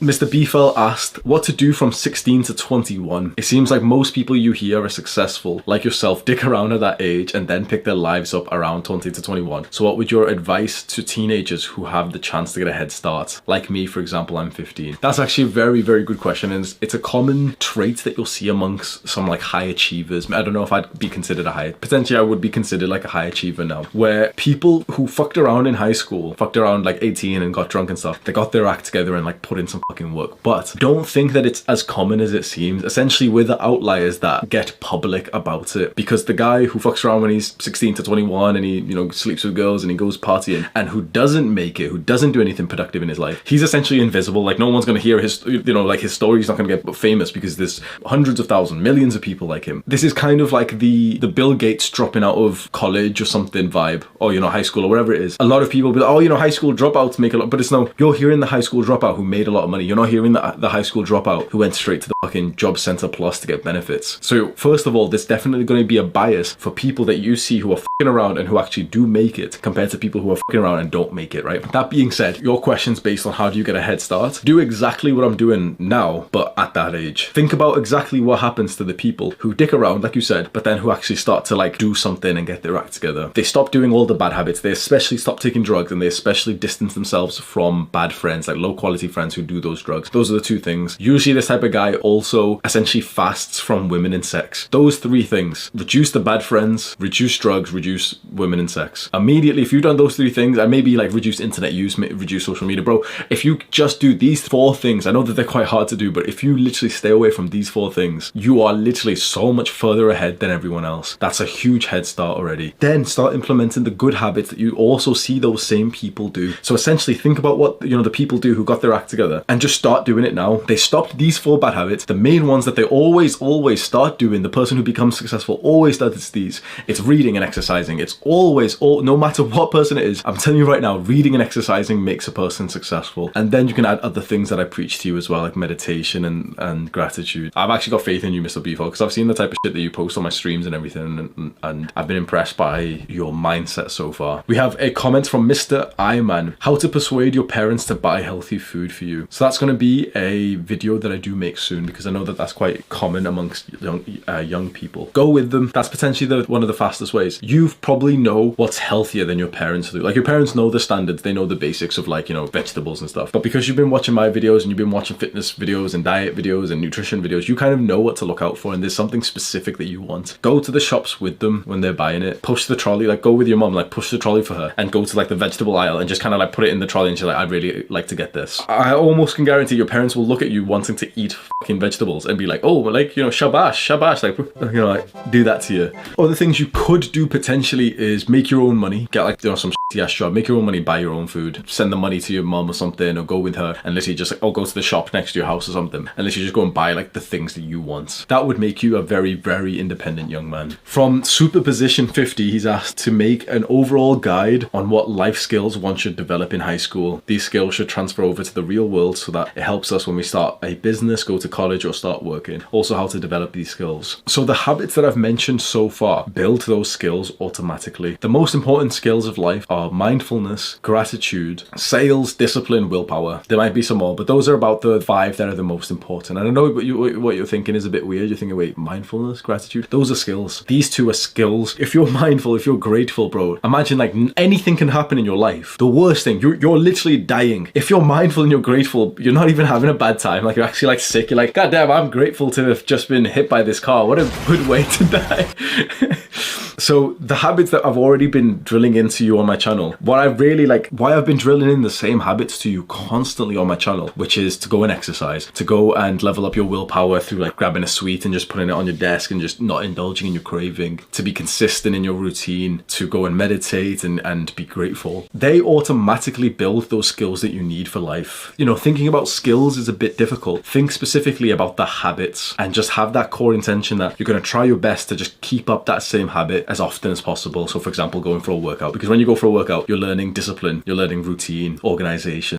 Mr. Beefel asked, what to do from 16 to 21? It seems like most people you hear are successful, like yourself, dick around at that age and then pick their lives up around 20 to 21. So what would your advice to teenagers who have the chance to get a head start? Like me, for example, I'm 15. That's actually a very, very good question. And it's a common trait that you'll see amongst some like high achievers. I don't know if I'd be considered potentially I would be considered like a high achiever now, where people who fucked around in high school, fucked around like 18 and got drunk and stuff, they got their act together and like put in some fucking work. But don't think that it's as common as it seems. Essentially, we're the outliers that get public about it, because the guy who fucks around when he's 16 to 21 and he, you know, sleeps with girls and he goes partying and who doesn't make it, who doesn't do anything productive in his life, he's essentially invisible. Like no one's going to hear his, you know, like his story's not going to get famous because there's hundreds of thousands, millions of people like him. This is kind of like the Bill Gates dropping out of college or something vibe, or, you know, high school or whatever it is. A lot of people be like, oh, you know, high school dropouts make a lot, but it's no, you're hearing the high school dropout who made a lot of money. You're not hearing the high school dropout who went straight to the fucking Job Center Plus to get benefits. So first of all, there's definitely going to be a bias for people that you see who are fucking around and who actually do make it compared to people who are fucking around and don't make it, right? That being said, your question's based on how do you get a head start. Do exactly what I'm doing now, but at that age. Think about exactly what happens to the people who dick around, like you said, but then who actually start to like do something and get their act together. They stop doing all the bad habits. They especially stop taking drugs, and they especially distance themselves from bad friends, like low quality friends who do those drugs. Those are the two things. Usually this type of guy also essentially fasts from women and sex. Those three things: reduce the bad friends, reduce drugs, reduce women and sex. Immediately, if you've done those three things, and maybe like reduce internet use, reduce social media, bro, if you just do these four things, I know that they're quite hard to do, but if you literally stay away from these four things, you are literally so much further ahead than everyone else. That's a huge head start already. Then start implementing the good habits that you also see those same people do. So essentially think about what, you know, the people do who got their act together and just start doing it now. They stopped these four bad habits, the main ones that they always start doing. The person who becomes successful always does these. It's reading and exercising. It's always, no matter what person it is, I'm telling you right now, reading and exercising makes a person successful. And then you can add other things that I preach to you as well, like meditation and gratitude. I've actually got faith in you, Mr. Beefel, because I've seen the type of shit that you post on my streams and everything, and I've been impressed by your mindset so far. We have a comment from Mr. Iman: how to persuade your parents to buy healthy food for you. So that's going to be a video that I do make soon, because I know that that's quite common amongst young people. Go with them. That's potentially one of the fastest ways. You probably know what's healthier than your parents do. Like your parents know the standards, they know the basics of, like, you know, vegetables and stuff. But because you've been watching my videos and you've been watching fitness videos and diet videos and nutrition videos, you kind of know what to look out for, and there's something specific that you want. Go to the shops with them when they're buying it. Push the trolley, like go with your mom, like push the trolley for her and go to like the vegetable aisle and just kind of like put it in the trolley, and she's like, I'd really like to get this. I almost can guarantee your parents will look at you wanting to eat fucking vegetables and be like, oh, like, you know, shabash, like, you know, like do that to you. Other things you could do potentially is make your own money. Get like, you know, some shitty ass job, make your own money, buy your own food, send the money to your mom or something, or go with her and literally just like, oh, go to the shop next to your house or something and literally just go and buy like the things that you want. That would make you a very, very independent young man. From Superposition 50, he's asked to make an overall guide on what life skills one should develop in high school. These skills should transfer over to the real world so that it helps us when we start a business, go to college, or start working. Also, how to develop these skills. So the habits that I've mentioned so far build those skills automatically. The most important skills of life are mindfulness, gratitude, sales, discipline, willpower. There might be some more, but those are about the 5 that are the most important. And I know what you're thinking is a bit weird. You're thinking, wait, mindfulness, gratitude? Those are skills. These two are skills. If you're mindful, if you're grateful, bro, imagine like anything can happen in your life. The worst thing, you're literally dying. If you're mindful and you're grateful, you're not even having a bad time. Like you're actually like sick. You're like, God damn, I'm grateful to have just been hit by this car. What a good way to die. So the habits that I've already been drilling into you on my channel, what I really like, why I've been drilling in the same habits to you constantly on my channel, which is to go and exercise, to go and level up your willpower through like grabbing a sweet and just putting it on your desk and just not indulging in your craving, to be consistent in your routine, to go and meditate and be grateful. They automatically build those skills that you need for life. You know, thinking about skills is a bit difficult. Think specifically about the habits and just have that core intention that you're going to try your best to just keep up that same habit as often as possible. So for example, going for a workout, because when you go for a workout, you're learning discipline, you're learning routine, organization.